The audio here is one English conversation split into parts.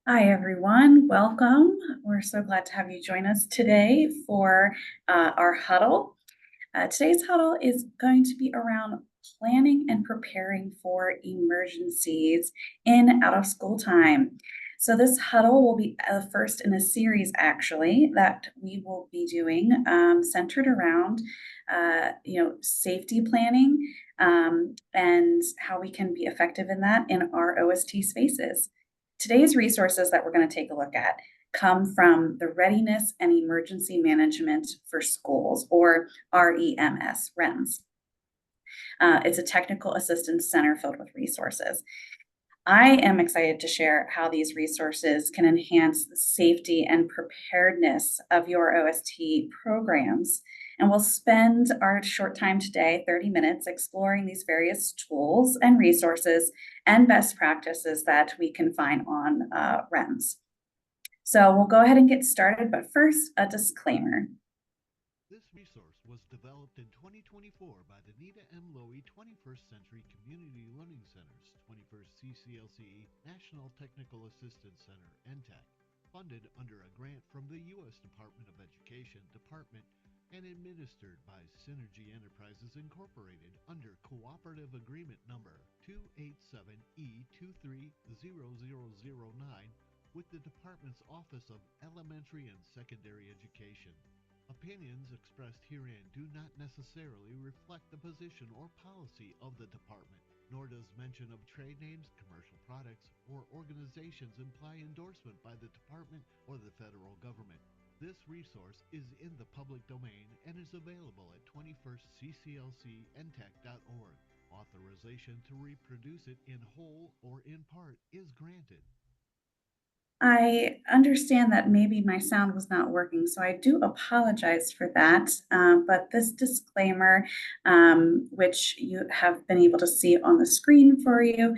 Hi, everyone. Welcome. We're so glad to have you join us today for our huddle. Today's huddle is going to be around planning and preparing for emergencies in out of school time. So, this huddle will be the first in a series, actually, that we will be doing centered around, safety planning and how we can be effective in that in our OST spaces. Today's resources that we're going to take a look at come from the Readiness and Emergency Management for Schools, or REMS. It's a technical assistance center filled with resources. I am excited to share how these resources can enhance the safety and preparedness of your OST programs. And we'll spend our short time today, 30 minutes, exploring these various tools and resources and best practices that we can find on REMS. So we'll go ahead and get started, but first, a disclaimer. This resource was developed in 2024 by the Nita M. Lowy 21st Century Community Learning Center's 21st CCLC National Technical Assistance Center, NTAC, funded under a grant from the U.S. Department of Education Department and administered by Synergy Enterprises Incorporated under Cooperative Agreement Number 287E230009 with the Department's Office of Elementary and Secondary Education. Opinions expressed herein do not necessarily reflect the position or policy of the Department, nor does mention of trade names, commercial products, or organizations imply endorsement by the Department or the federal government. This resource is in the public domain and is available at 21stcclcntac.org. Authorization to reproduce it in whole or in part is granted. I understand that maybe my sound was not working, so I do apologize for that. But this disclaimer, which you have been able to see on the screen for you,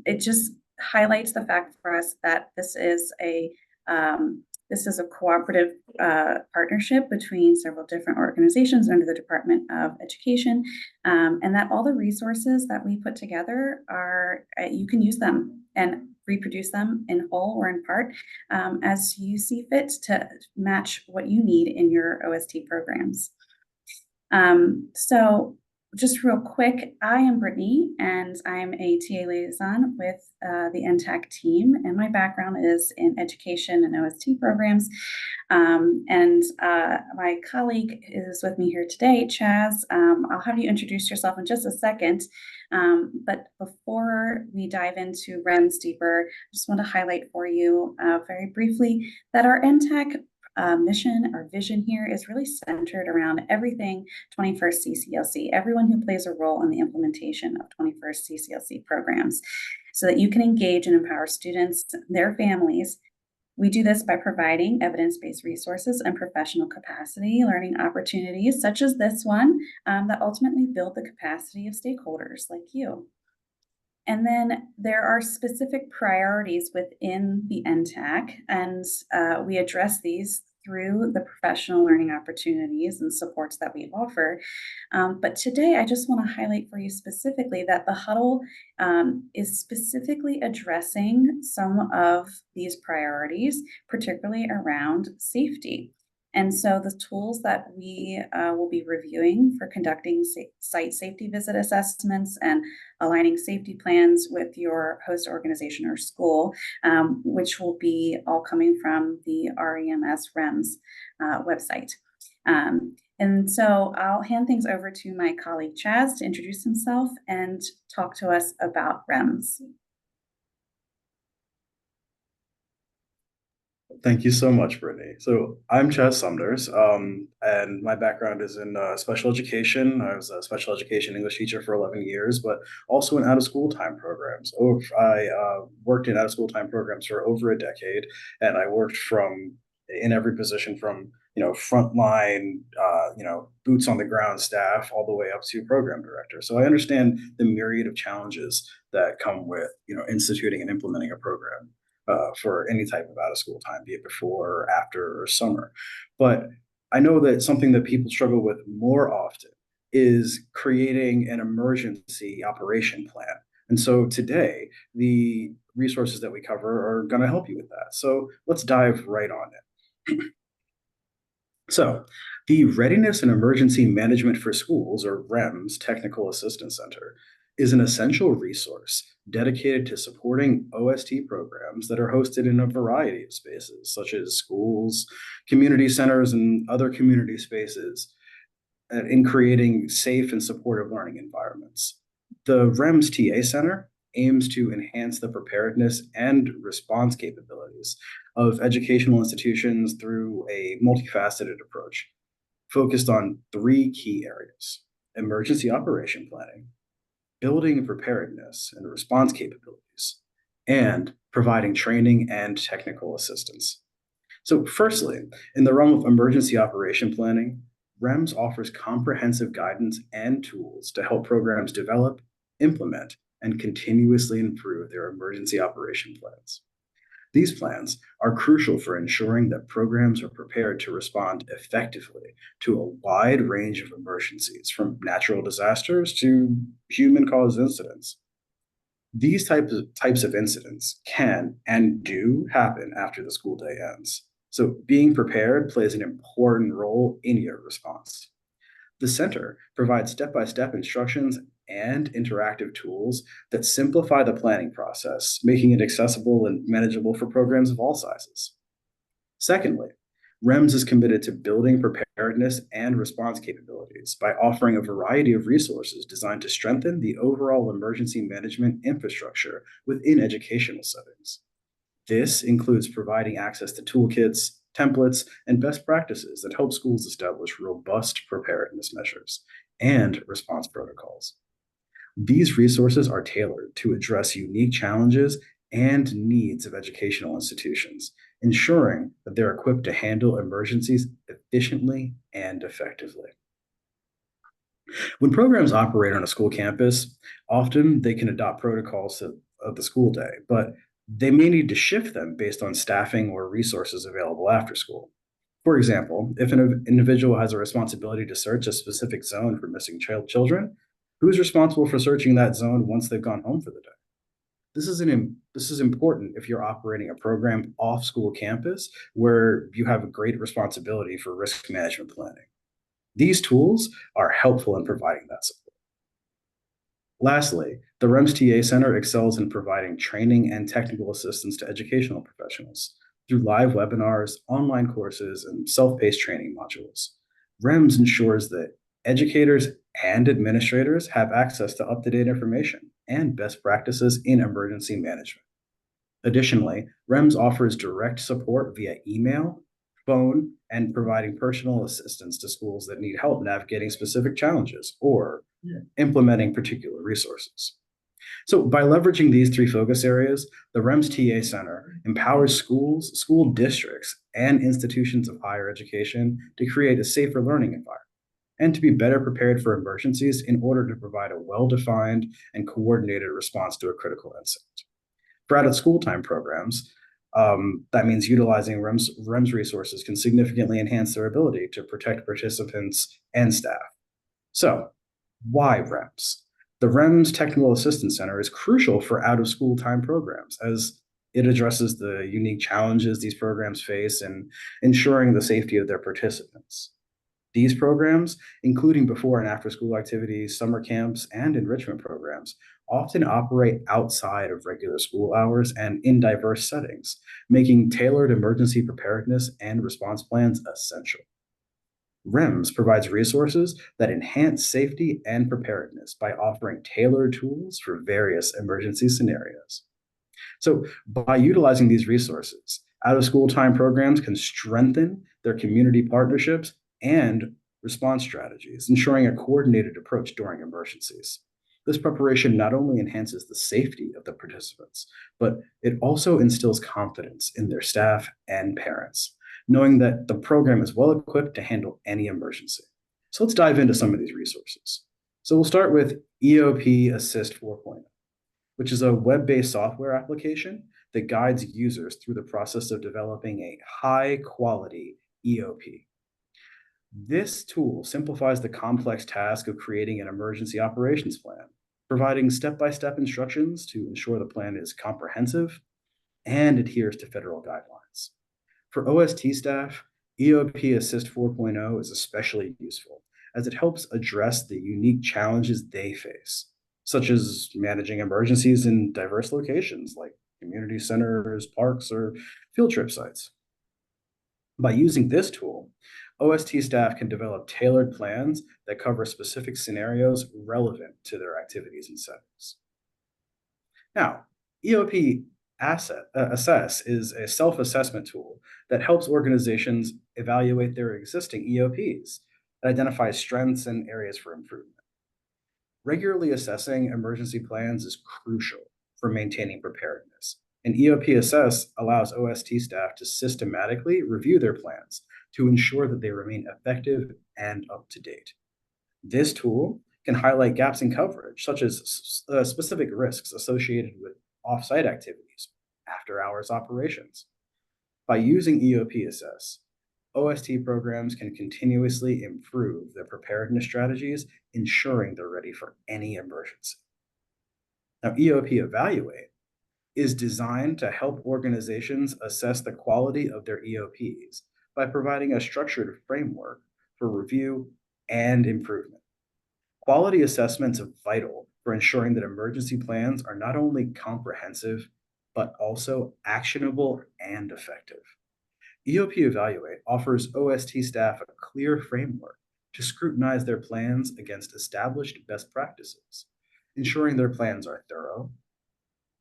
it just highlights the fact for us that this is a cooperative partnership between several different organizations under the Department of Education, and that all the resources that we put together are you can use them and reproduce them in whole or in part as you see fit to match what you need in your OST programs. So just real quick, I am Brittany, and I'm a TA liaison with the NTAC team, and my background is in education and OST programs. And my colleague is with me here today, Chaz. I'll have you introduce yourself in just a second. But before we dive into REMS deeper, I just want to highlight for you very briefly that our NTAC mission, our vision here is really centered around everything 21st CCLC, everyone who plays a role in the implementation of 21st CCLC programs, so that you can engage and empower students, their families. We do this by providing evidence-based resources and professional capacity learning opportunities, such as this one, that ultimately build the capacity of stakeholders like you. And then there are specific priorities within the NTAC, and we address these through the professional learning opportunities and supports that we offer. But today, I just want to highlight for you specifically that the Huddle is specifically addressing some of these priorities, particularly around safety. And so the tools that we will be reviewing for conducting site safety visit assessments and aligning safety plans with your host organization or school, which will be all coming from the REMS website. And so I'll hand things over to my colleague Chaz to introduce himself and talk to us about REMS. Thank you so much, Brittany. So I'm Chaz Sumders, and my background is in special education. I was a special education English teacher for 11 years, but also in out-of-school time programs. I worked in out-of-school time programs for over a decade, and I worked in every position from frontline, boots on the ground staff all the way up to program director. So I understand the myriad of challenges that come with instituting and implementing a program for any type of out of school time, be it before, after, or summer. But I know that something that people struggle with more often is creating an emergency operation plan. And so today, the resources that we cover are going to help you with that. So let's dive right on it. So, the Readiness and Emergency Management for Schools, or REMS, Technical Assistance Center, is an essential resource dedicated to supporting OST programs that are hosted in a variety of spaces, such as schools, community centers, and other community spaces, in creating safe and supportive learning environments. The REMS TA Center aims to enhance the preparedness and response capabilities of educational institutions through a multifaceted approach focused on three key areas: emergency operation planning, building preparedness and response capabilities, and providing training and technical assistance. So, firstly, in the realm of emergency operation planning, REMS offers comprehensive guidance and tools to help programs develop, implement, and continuously improve their emergency operation plans. These plans are crucial for ensuring that programs are prepared to respond effectively to a wide range of emergencies, from natural disasters to human caused incidents. These types of incidents can and do happen after the school day ends. So, being prepared plays an important role in your response. The center provides step by step instructions and interactive tools that simplify the planning process, making it accessible and manageable for programs of all sizes. Secondly, REMS is committed to building preparedness and response capabilities by offering a variety of resources designed to strengthen the overall emergency management infrastructure within educational settings. This includes providing access to toolkits, templates, and best practices that help schools establish robust preparedness measures and response protocols. These resources are tailored to address unique challenges and needs of educational institutions, ensuring that they're equipped to handle emergencies efficiently and effectively. When programs operate on a school campus, often they can adopt protocols of the school day, but they may need to shift them based on staffing or resources available after school. For example, if an individual has a responsibility to search a specific zone for missing children, who's responsible for searching that zone once they've gone home for the day? This is important if you're operating a program off school campus where you have a great responsibility for risk management planning. These tools are helpful in providing that support. Lastly, the REMS TA Center excels in providing training and technical assistance to educational professionals through live webinars, online courses, and self-paced training modules. REMS ensures that educators and administrators have access to up-to-date information and best practices in emergency management. Additionally, REMS offers direct support via email, phone, and providing personal assistance to schools that need help navigating specific challenges or implementing particular resources. So, by leveraging these three focus areas, the REMS TA Center empowers schools, school districts, and institutions of higher education to create a safer learning environment and to be better prepared for emergencies in order to provide a well-defined and coordinated response to a critical incident. For out-of-school time programs, that means utilizing REMS resources can significantly enhance their ability to protect participants and staff. So, why REMS? The REMS Technical Assistance Center is crucial for out-of-school time programs as it addresses the unique challenges these programs face in ensuring the safety of their participants. These programs, including before and after school activities, summer camps, and enrichment programs, often operate outside of regular school hours and in diverse settings, making tailored emergency preparedness and response plans essential. REMS provides resources that enhance safety and preparedness by offering tailored tools for various emergency scenarios. So, by utilizing these resources, out of school time programs can strengthen their community partnerships and response strategies, ensuring a coordinated approach during emergencies. This preparation not only enhances the safety of the participants, but it also instills confidence in their staff and parents, knowing that the program is well equipped to handle any emergency. So let's dive into some of these resources. So we'll start with EOP Assist 4.0, which is a web-based software application that guides users through the process of developing a high-quality EOP. This tool simplifies the complex task of creating an emergency operations plan, providing step-by-step instructions to ensure the plan is comprehensive and adheres to federal guidelines. For OST staff, EOP Assist 4.0 is especially useful as it helps address the unique challenges they face, such as managing emergencies in diverse locations like community centers, parks, or field trip sites. By using this tool, OST staff can develop tailored plans that cover specific scenarios relevant to their activities and settings. Now, EOP Assess is a self assessment tool that helps organizations evaluate their existing EOPs and identify strengths and areas for improvement. Regularly assessing emergency plans is crucial for maintaining preparedness, and EOP Assess allows OST staff to systematically review their plans to ensure that they remain effective and up to date. This tool can highlight gaps in coverage, such as specific risks associated with off-site activities, after-hours operations. By using EOP Assess, OST programs can continuously improve their preparedness strategies, ensuring they're ready for any emergency. Now, EOP Evaluate is designed to help organizations assess the quality of their EOPs by providing a structured framework for review and improvement. Quality assessments are vital for ensuring that emergency plans are not only comprehensive, but also actionable and effective. EOP Evaluate offers OST staff a clear framework to scrutinize their plans against established best practices, ensuring their plans are thorough,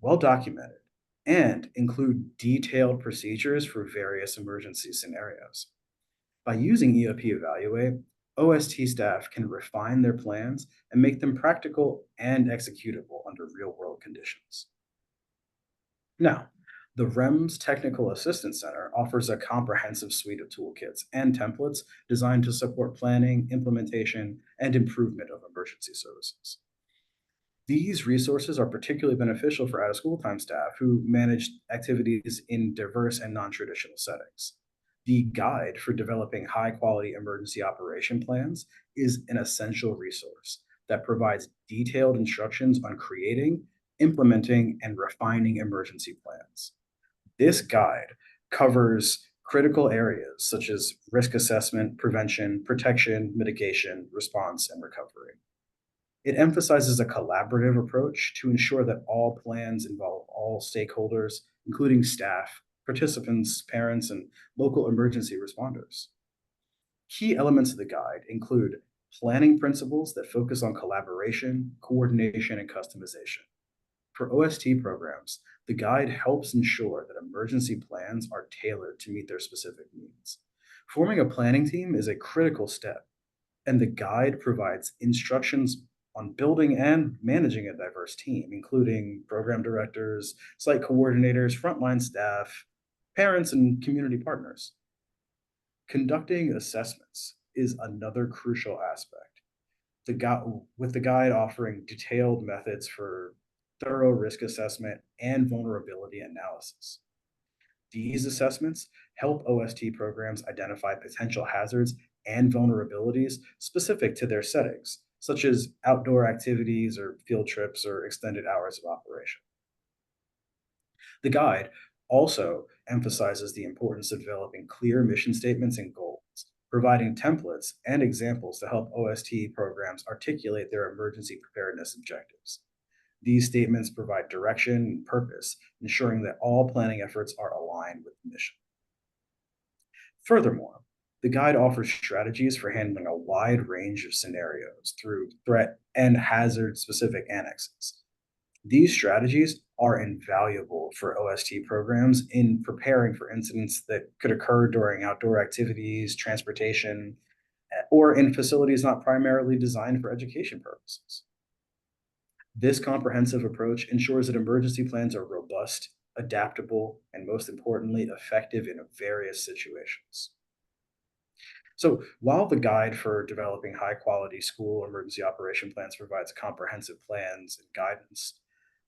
well documented, and include detailed procedures for various emergency scenarios. By using EOP Evaluate, OST staff can refine their plans and make them practical and executable under real world conditions. Now, the REMS Technical Assistance Center offers a comprehensive suite of toolkits and templates designed to support planning, implementation, and improvement of emergency services. These resources are particularly beneficial for out of school time staff who manage activities in diverse and non traditional settings. The guide for developing high quality emergency operation plans is an essential resource that provides detailed instructions on creating, implementing, and refining emergency plans. This guide covers critical areas such as risk assessment, prevention, protection, mitigation, response, and recovery. It emphasizes a collaborative approach to ensure that all plans involve all stakeholders, including staff, participants, parents, and local emergency responders. Key elements of the guide include planning principles that focus on collaboration, coordination, and customization. For OST programs, the guide helps ensure that emergency plans are tailored to meet their specific needs. Forming a planning team is a critical step, and the guide provides instructions on building and managing a diverse team, including program directors, site coordinators, frontline staff, parents, and community partners. Conducting assessments is another crucial aspect. With the guide offering detailed methods for thorough risk assessment and vulnerability analysis. These assessments help OST programs identify potential hazards and vulnerabilities specific to their settings, such as outdoor activities or field trips or extended hours of operation. The guide also emphasizes the importance of developing clear mission statements and goals, providing templates and examples to help OST programs articulate their emergency preparedness objectives. These statements provide direction and purpose, ensuring that all planning efforts are aligned with the mission. Furthermore, the guide offers strategies for handling a wide range of scenarios through threat and hazard specific annexes. These strategies are invaluable for OST programs in preparing for incidents that could occur during outdoor activities, transportation, or in facilities not primarily designed for education purposes. This comprehensive approach ensures that emergency plans are robust, adaptable, and most importantly, effective in various situations. So, while the guide for developing high quality school emergency operation plans provides comprehensive plans and guidance,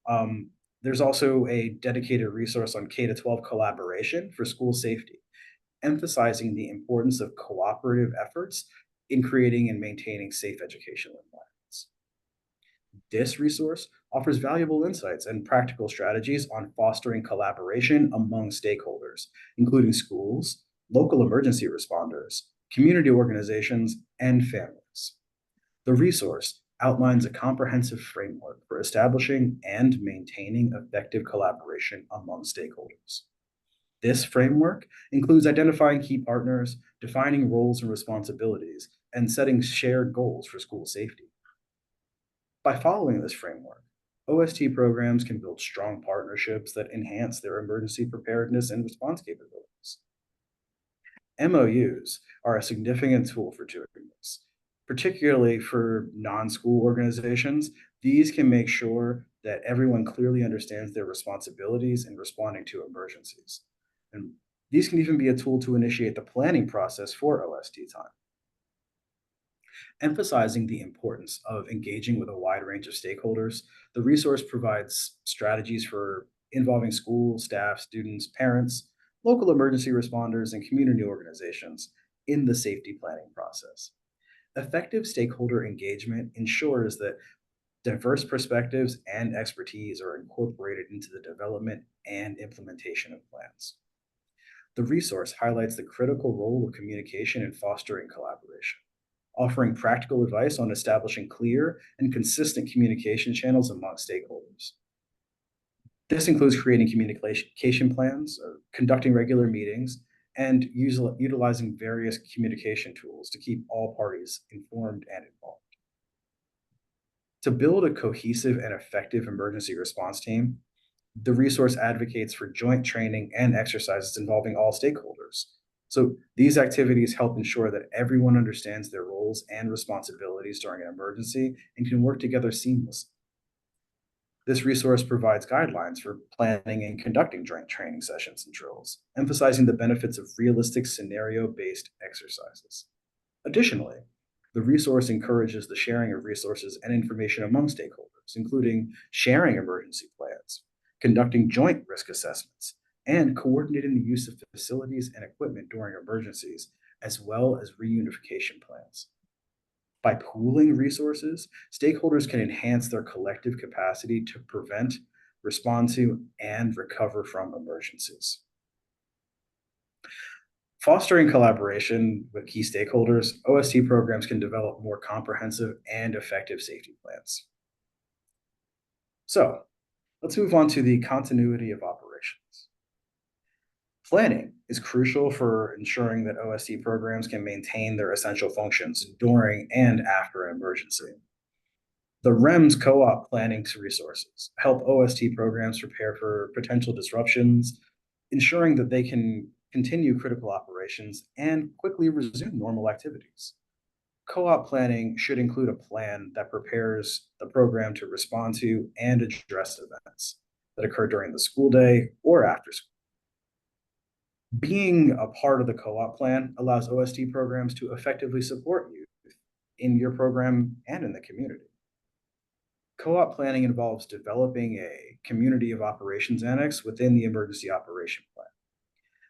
um, there's also a dedicated resource on K 12 collaboration for school safety, emphasizing the importance of cooperative efforts in creating and maintaining safe educational environments. This resource offers valuable insights and practical strategies on fostering collaboration among stakeholders, including schools, local emergency responders, community organizations, and families. The resource outlines a comprehensive framework for establishing and maintaining effective collaboration among stakeholders. This framework includes identifying key partners, defining roles and responsibilities, and setting shared goals for school safety. By following this framework, OST programs can build strong partnerships that enhance their emergency preparedness and response capabilities. MOUs are a significant tool for doing this, particularly for non-school organizations. These can make sure that everyone clearly understands their responsibilities in responding to emergencies. And these can even be a tool to initiate the planning process for OST time. Emphasizing the importance of engaging with a wide range of stakeholders, the resource provides strategies for involving school, staff, students, parents, local emergency responders, and community organizations in the safety planning process. Effective stakeholder engagement ensures that diverse perspectives and expertise are incorporated into the development and implementation of plans. The resource highlights the critical role of communication in fostering collaboration, offering practical advice on establishing clear and consistent communication channels among stakeholders. This includes creating communication plans, conducting regular meetings, and utilizing various communication tools to keep all parties informed and involved. To build a cohesive and effective emergency response team, the resource advocates for joint training and exercises involving all stakeholders. So these activities help ensure that everyone understands their roles and responsibilities during an emergency and can work together seamlessly. This resource provides guidelines for planning and conducting joint training sessions and drills, emphasizing the benefits of realistic scenario-based exercises. Additionally, the resource encourages the sharing of resources and information among stakeholders, including sharing emergency plans, conducting joint risk assessments, and coordinating the use of facilities and equipment during emergencies, as well as reunification plans. By pooling resources, stakeholders can enhance their collective capacity to prevent, respond to, and recover from emergencies. Fostering collaboration with key stakeholders, OST programs can develop more comprehensive and effective safety plans. So, let's move on to the continuity of operations. Planning is crucial for ensuring that OST programs can maintain their essential functions during and after an emergency. The REMS co-op planning resources help OST programs prepare for potential disruptions, ensuring that they can continue critical operations and quickly resume normal activities. Co-op planning should include a plan that prepares the program to respond to and address events that occur during the school day or after school. Being a part of the co-op plan allows OST programs to effectively support youth in your program and in the community. Co-op planning involves developing a community of operations annex within the emergency operation plan.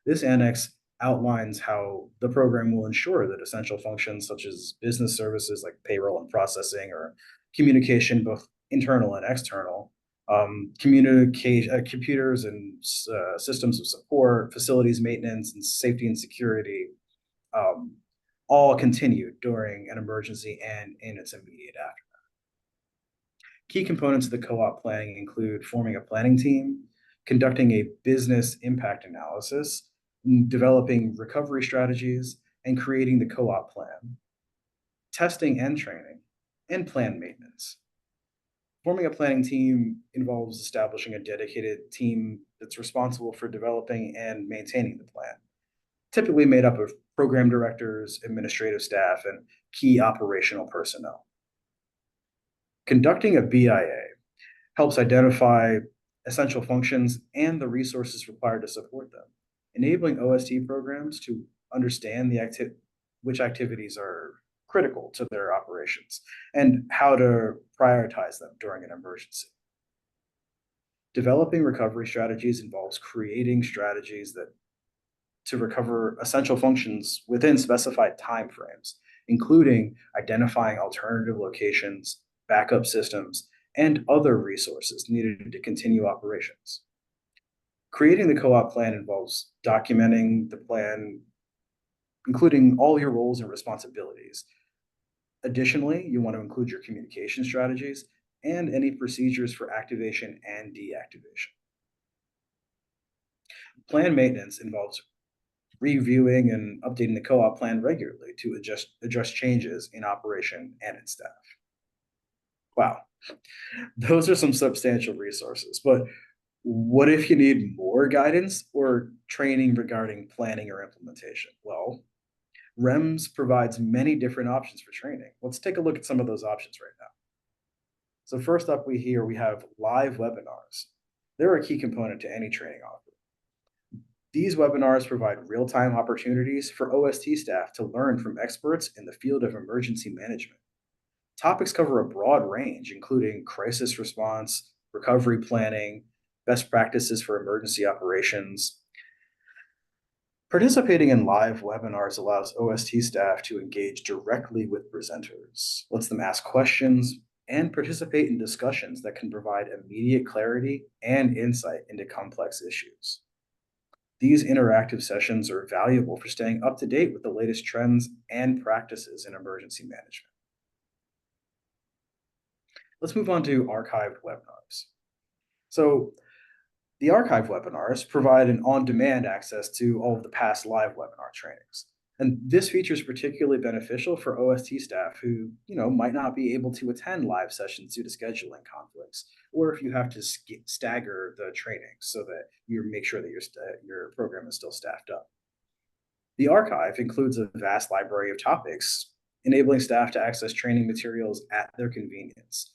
This annex outlines how the program will ensure that essential functions such as business services like payroll and processing or communication, both internal and external, computers and systems of support, facilities maintenance, and safety and security, all continue during an emergency and in its immediate aftermath. Key components of the co-op planning include forming a planning team, conducting a business impact analysis, developing recovery strategies, and creating the co-op plan, testing and training, and plan maintenance. Forming a planning team involves establishing a dedicated team that's responsible for developing and maintaining the plan, typically made up of program directors, administrative staff, and key operational personnel. Conducting a BIA helps identify essential functions and the resources required to support them, enabling OST programs to understand which activities are critical to their operations and how to prioritize them during an emergency. Developing recovery strategies involves creating strategies to recover essential functions within specified timeframes, including identifying alternative locations, backup systems, and other resources needed to continue operations. Creating the co-op plan involves documenting the plan, including all your roles and responsibilities. Additionally, you want to include your communication strategies and any procedures for activation and deactivation. Plan maintenance involves reviewing and updating the co-op plan regularly to address changes in operation and in staff. Wow, those are some substantial resources, but what if you need more guidance or training regarding planning or implementation? Well, REMS provides many different options for training. Let's take a look at some of those options right now. So first up, we have live webinars. They're a key component to any training offer. These webinars provide real-time opportunities for OST staff to learn from experts in the field of emergency management. Topics cover a broad range, including crisis response, recovery planning, best practices for emergency operations. Participating in live webinars allows OST staff to engage directly with presenters, lets them ask questions, and participate in discussions that can provide immediate clarity and insight into complex issues. These interactive sessions are valuable for staying up to date with the latest trends and practices in emergency management. Let's move on to archived webinars. So the archive webinars provide an on-demand access to all of the past live webinar trainings. And this feature is particularly beneficial for OST staff who, might not be able to attend live sessions due to scheduling conflicts, or if you have to stagger the training so that you make sure that your program is still staffed up. The archive includes a vast library of topics, enabling staff to access training materials at their convenience.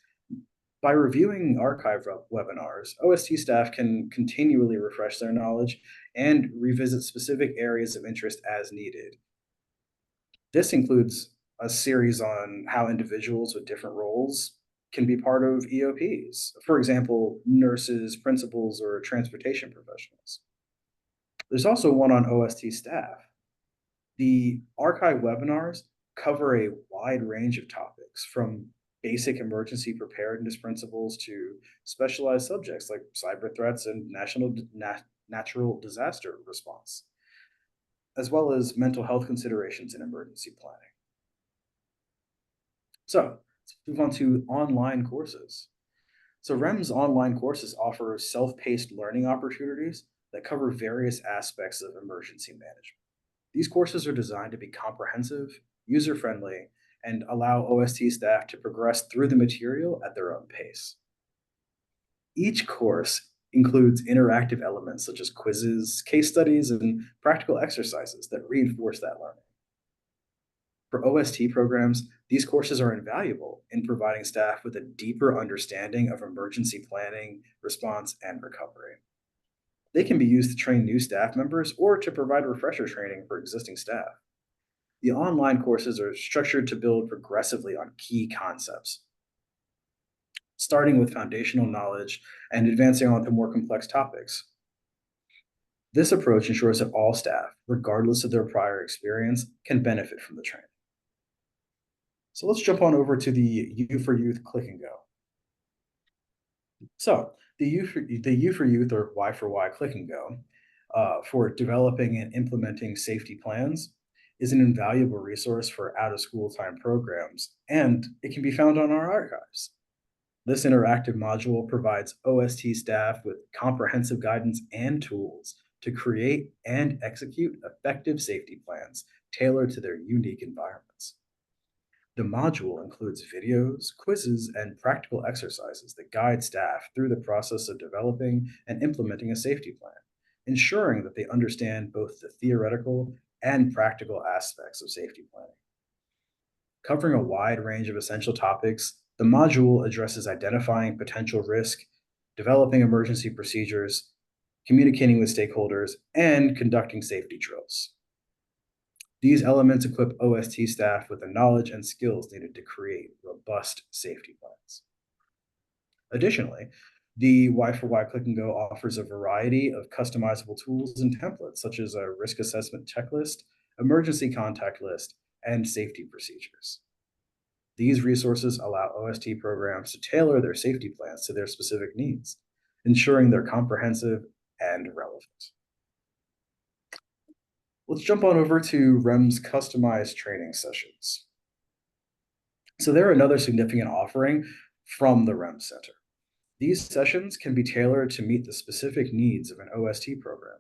By reviewing archive webinars, OST staff can continually refresh their knowledge and revisit specific areas of interest as needed. This includes a series on how individuals with different roles can be part of EOPs, for example, nurses, principals, or transportation professionals. There's also one on OST staff. The archive webinars cover a wide range of topics, from basic emergency preparedness principles to specialized subjects like cyber threats and natural disaster response, as well as mental health considerations in emergency planning. So let's move on to online courses. So REMS online courses offer self-paced learning opportunities that cover various aspects of emergency management. These courses are designed to be comprehensive, user-friendly, and allow OST staff to progress through the material at their own pace. Each course includes interactive elements such as quizzes, case studies, and practical exercises that reinforce that learning. For OST programs, these courses are invaluable in providing staff with a deeper understanding of emergency planning, response, and recovery. They can be used to train new staff members or to provide refresher training for existing staff. The online courses are structured to build progressively on key concepts, starting with foundational knowledge and advancing on to more complex topics. This approach ensures that all staff, regardless of their prior experience, can benefit from the training. So let's jump on over to the U for Youth Click and Go. So the U for Youth, or Y for Y Click and Go, for developing and implementing safety plans, is an invaluable resource for out-of-school time programs, and it can be found on our archives. This interactive module provides OST staff with comprehensive guidance and tools to create and execute effective safety plans tailored to their unique environments. The module includes videos, quizzes, and practical exercises that guide staff through the process of developing and implementing a safety plan, ensuring that they understand both the theoretical and practical aspects of safety planning. Covering a wide range of essential topics, the module addresses identifying potential risk, developing emergency procedures, communicating with stakeholders, and conducting safety drills. These elements equip OST staff with the knowledge and skills needed to create robust safety plans. Additionally, the Y for Y Click and Go offers a variety of customizable tools and templates, such as a risk assessment checklist, emergency contact list, and safety procedures. These resources allow OST programs to tailor their safety plans to their specific needs, ensuring they're comprehensive and relevant. Let's jump on over to REMS customized training sessions. So they're another significant offering from the REMS Center. These sessions can be tailored to meet the specific needs of an OST program.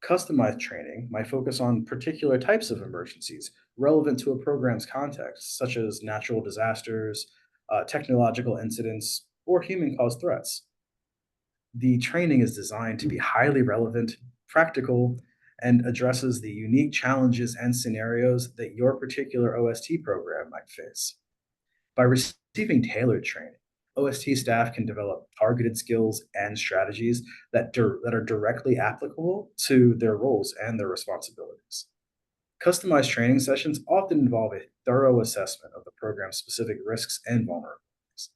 Customized training might focus on particular types of emergencies relevant to a program's context, such as natural disasters, technological incidents, or human caused threats. The training is designed to be highly relevant, practical, and addresses the unique challenges and scenarios that your particular OST program might face. By receiving tailored training, OST staff can develop targeted skills and strategies that are directly applicable to their roles and their responsibilities. Customized training sessions often involve a thorough assessment of the program's specific risks and vulnerabilities,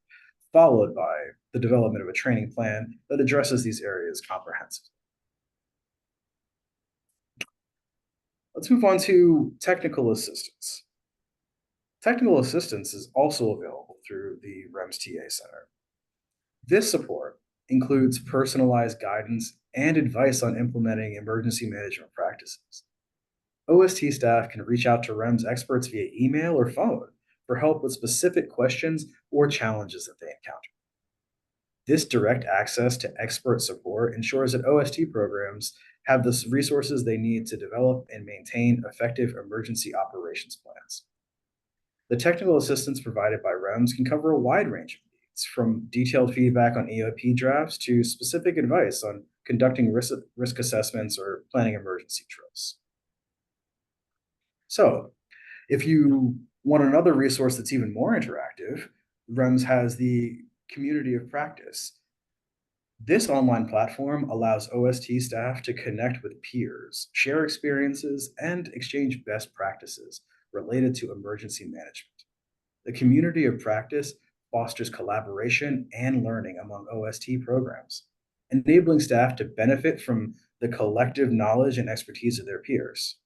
followed by the development of a training plan that addresses these areas comprehensively. Let's move on to technical assistance. Technical assistance is also available through the REMS TA Center. This support includes personalized guidance and advice on implementing emergency management practices. OST staff can reach out to REMS experts via email or phone for help with specific questions or challenges that they encounter. This direct access to expert support ensures that OST programs have the resources they need to develop and maintain effective emergency operations plans. The technical assistance provided by REMS can cover a wide range of needs, from detailed feedback on EOP drafts to specific advice on conducting risk assessments or planning emergency drills. So, if you want another resource that's even more interactive, REMS has the Community of Practice. This online platform allows OST staff to connect with peers, share experiences, and exchange best practices related to emergency management. The Community of Practice fosters collaboration and learning among OST programs, enabling staff to benefit from the collective knowledge and expertise of their peers.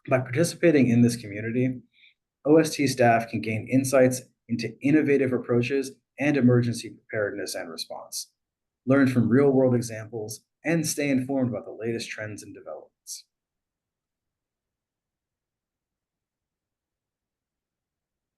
By participating in this community, OST staff can gain insights into innovative approaches and emergency preparedness and response, learn from real world examples, and stay informed about the latest trends and developments.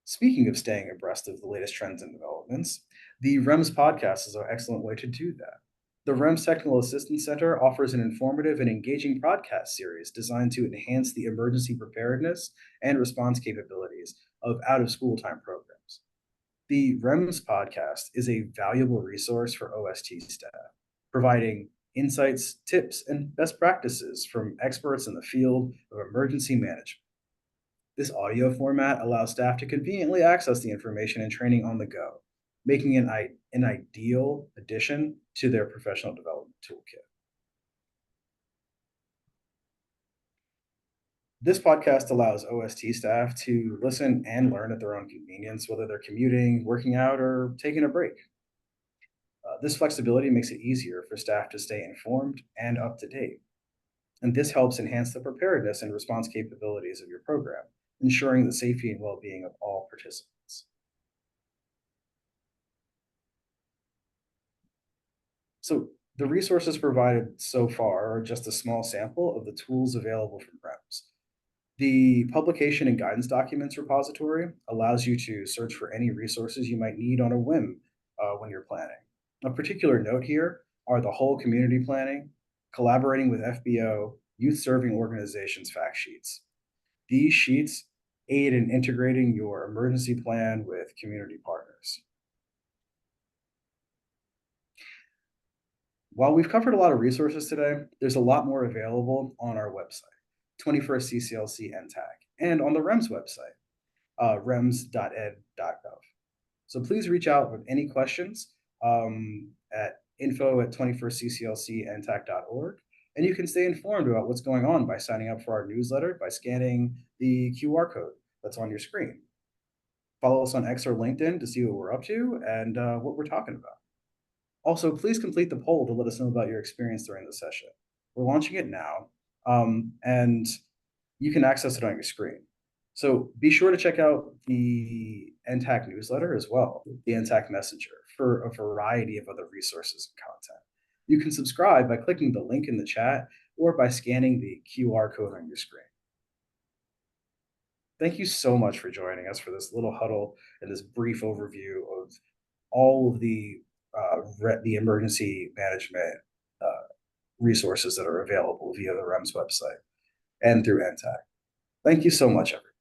Speaking of staying abreast of the latest trends and developments, the REMS podcast is an excellent way to do that. The REMS Technical Assistance Center offers an informative and engaging podcast series designed to enhance the emergency preparedness and response capabilities of out of school time programs. The REMS podcast is a valuable resource for OST staff, providing insights, tips, and best practices from experts in the field of emergency management. This audio format allows staff to conveniently access the information and training on the go, making it an ideal addition to their professional development toolkit. This podcast allows OST staff to listen and learn at their own convenience, whether they're commuting, working out, or taking a break. This flexibility makes it easier for staff to stay informed and up to date. And this helps enhance the preparedness and response capabilities of your program, ensuring the safety and well-being of all participants. So the resources provided so far are just a small sample of the tools available from REMS. The Publication and Guidance Documents repository allows you to search for any resources you might need on a whim when you're planning. A particular note here are the whole community planning, collaborating with FBO, youth serving organizations fact sheets. These sheets aid in integrating your emergency plan with community partners. While we've covered a lot of resources today, there's a lot more available on our website, 21st CCLC NTAC, and on the REMS website, rems.ed.gov. So please reach out with any questions at info@21stcclcntac.org, and you can stay informed about what's going on by signing up for our newsletter by scanning the QR code that's on your screen. Follow us on X or LinkedIn to see what we're up to and what we're talking about. Also, please complete the poll to let us know about your experience during the session. We're launching it now, and you can access it on your screen. So be sure to check out the NTAC newsletter as well, the NTAC Messenger, for a variety of other resources and content. You can subscribe by clicking the link in the chat or by scanning the QR code on your screen. Thank you so much for joining us for this little huddle and this brief overview of all of the emergency management resources that are available via the REMS website and through NTAC. Thank you so much, everyone.